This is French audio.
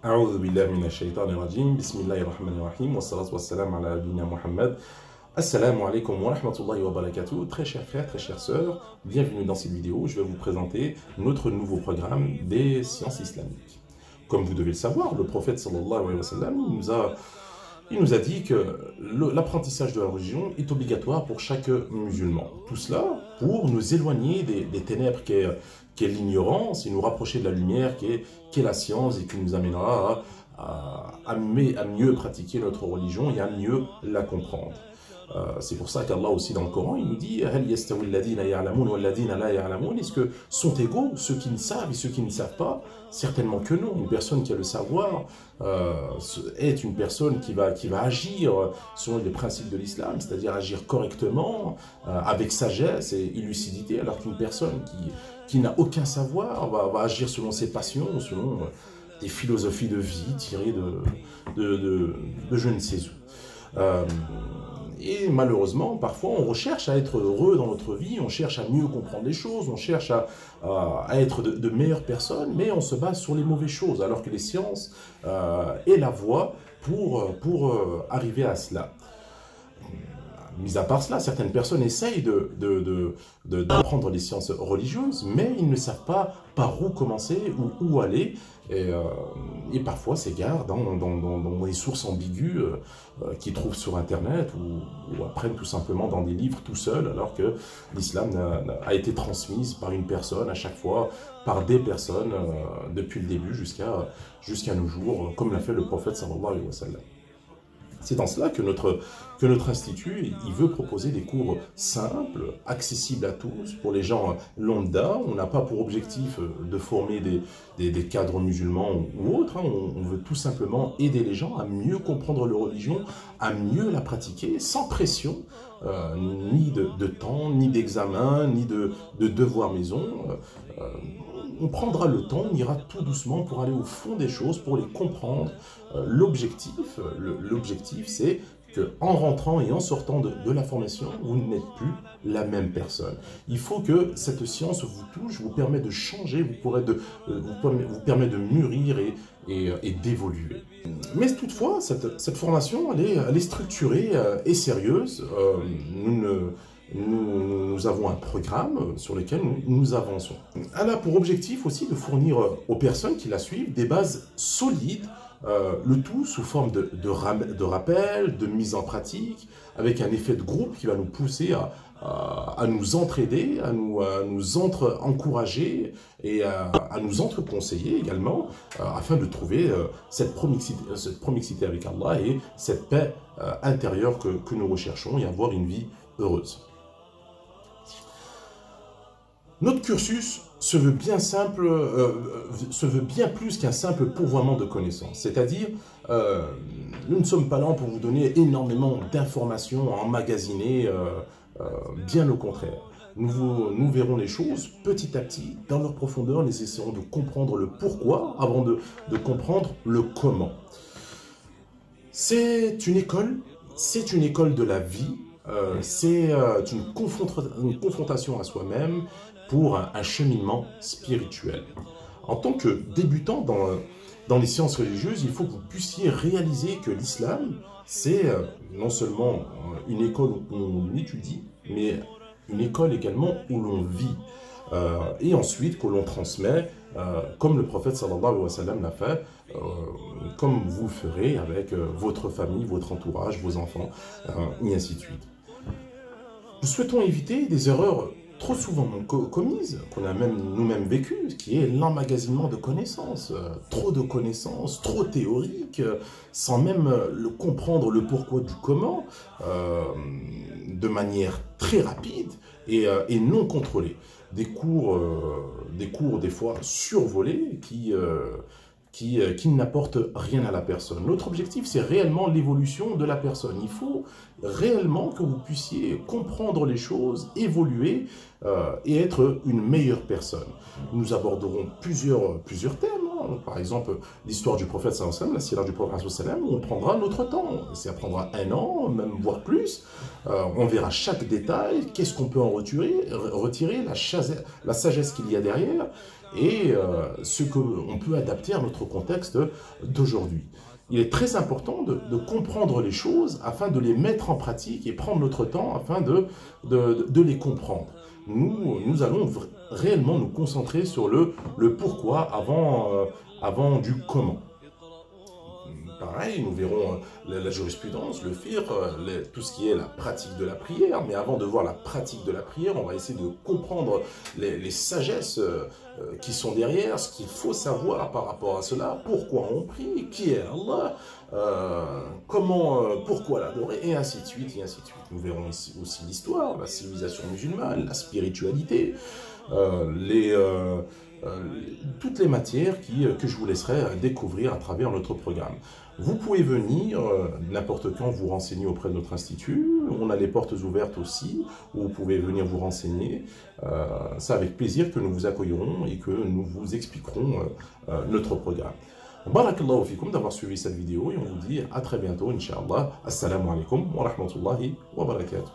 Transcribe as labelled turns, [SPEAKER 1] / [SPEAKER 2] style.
[SPEAKER 1] أعوذ بالله من الشيطان الرجيم بسم الله الرحمن الرحيم والصلاة والسلام على نبينا Muhammad. Assalamu alaikum wa rahmatullahi wa barakatuh. Très chers frères, très chères sœurs, bienvenue dans cette vidéo. Je vais vous présenter notre nouveau programme des sciences islamiques. Comme vous devez le savoir, le prophète sallallahu alayhi wa sallam, il nous a dit que l'apprentissage de la religion est obligatoire pour chaque musulman. Tout cela pour nous éloigner des ténèbres qu'est l'ignorance et nous rapprocher de la lumière qu'est la science et qui nous amènera à mieux pratiquer notre religion et à mieux la comprendre. C'est pour ça qu'Allah aussi dans le Coran, il nous dit est-ce que sont égaux ceux qui ne savent et ceux qui ne savent pas? Certainement que non. Une personne qui a le savoir est une personne qui va agir selon les principes de l'islam, c'est-à-dire agir correctement, avec sagesse et lucidité, alors qu'une personne qui n'a aucun savoir va agir selon ses passions, selon des philosophies de vie tirées de je ne sais où. Et malheureusement, parfois, on recherche à être heureux dans notre vie, on cherche à mieux comprendre les choses, on cherche à être de meilleures personnes, mais on se base sur les mauvaises choses, alors que les sciences est la voie pour arriver à cela. Mis à part cela, certaines personnes essayent d'apprendre les sciences religieuses, mais ils ne savent pas par où commencer ou où aller, et parfois s'égarent dans des sources ambiguës qu'ils trouvent sur Internet ou apprennent tout simplement dans des livres tout seuls, alors que l'islam a été transmise par une personne à chaque fois, par des personnes depuis le début jusqu'à nos jours, comme l'a fait le prophète sallallahu alayhi wa sallam. C'est dans cela que notre institut, il veut proposer des cours simples, accessibles à tous, pour les gens lambda. On n'a pas pour objectif de former des cadres musulmans ou autres. Hein. On veut tout simplement aider les gens à mieux comprendre leur religion, à mieux la pratiquer, sans pression, ni de temps, ni d'examen, ni de devoir maison. On prendra le temps, on ira tout doucement pour aller au fond des choses, pour les comprendre. L'objectif, c'est qu'en rentrant et en sortant de la formation, vous n'êtes plus la même personne. Il faut que cette science vous touche, vous permet de changer, vous permet de mûrir et d'évoluer. Mais toutefois, cette formation, elle est structurée et sérieuse. Nous avons un programme sur lequel nous avançons. Elle a pour objectif aussi de fournir aux personnes qui la suivent des bases solides, le tout sous forme de rappel, de mise en pratique, avec un effet de groupe qui va nous pousser à nous entraider, à nous encourager et à nous entre-conseiller également, afin de trouver cette promixité avec Allah et cette paix intérieure que nous recherchons et avoir une vie heureuse. Notre cursus se veut bien simple, se veut bien plus qu'un simple pourvoiement de connaissances. C'est-à-dire, nous ne sommes pas là pour vous donner énormément d'informations emmagasinées, bien au contraire. Nous verrons les choses petit à petit, dans leur profondeur, nous essaierons de comprendre le pourquoi avant de comprendre le comment. C'est une école de la vie, c'est une confrontation à soi-même, pour un cheminement spirituel. En tant que débutant dans les sciences religieuses, il faut que vous puissiez réaliser que l'islam, c'est non seulement une école où on étudie, mais une école également où l'on vit. Et ensuite que l'on transmet, comme le prophète sallallahu alayhi wa sallam l'a fait, comme vous le ferez avec votre famille, votre entourage, vos enfants, et ainsi de suite. Nous souhaitons éviter des erreurs trop souvent commises, qu'on a même nous-mêmes vécues, qui est l'emmagasinement de connaissances. Trop de connaissances, trop théoriques, sans même comprendre le pourquoi du comment, de manière très rapide et non contrôlée. Des cours des fois survolés qui n'apportent rien à la personne. Notre objectif, c'est réellement l'évolution de la personne. Il faut réellement que vous puissiez comprendre les choses, évoluer et être une meilleure personne. Nous aborderons plusieurs thèmes. par exemple l'histoire du prophète sallallahu alayhi wa sallam, la sira du prophète sallallahu alayhi wa sallam, on prendra notre temps, ça prendra 1 an, même voire plus, on verra chaque détail, qu'est-ce qu'on peut en retirer la sagesse qu'il y a derrière, et ce qu'on peut adapter à notre contexte d'aujourd'hui. Il est très important de comprendre les choses afin de les mettre en pratique et prendre notre temps afin de les comprendre. Nous allons réellement nous concentrer sur le pourquoi avant du comment. Pareil, nous verrons la jurisprudence, le fiqh, tout ce qui est la pratique de la prière. Mais avant de voir la pratique de la prière, on va essayer de comprendre les sagesses qui sont derrière, ce qu'il faut savoir par rapport à cela, pourquoi on prie, qui est Allah, pourquoi l'adorer, et ainsi de suite, et ainsi de suite. Nous verrons ici aussi l'histoire, la civilisation musulmane, la spiritualité, toutes les matières que je vous laisserai découvrir à travers notre programme. Vous pouvez venir n'importe quand vous renseigner auprès de notre institut. On a les portes ouvertes aussi, où vous pouvez venir vous renseigner. C'est avec plaisir que nous vous accueillerons et que nous vous expliquerons notre programme. Barakallahu fikum d'avoir suivi cette vidéo et on vous dit à très bientôt, Inch'Allah. Assalamu alaikum wa rahmatullahi wa barakatuh.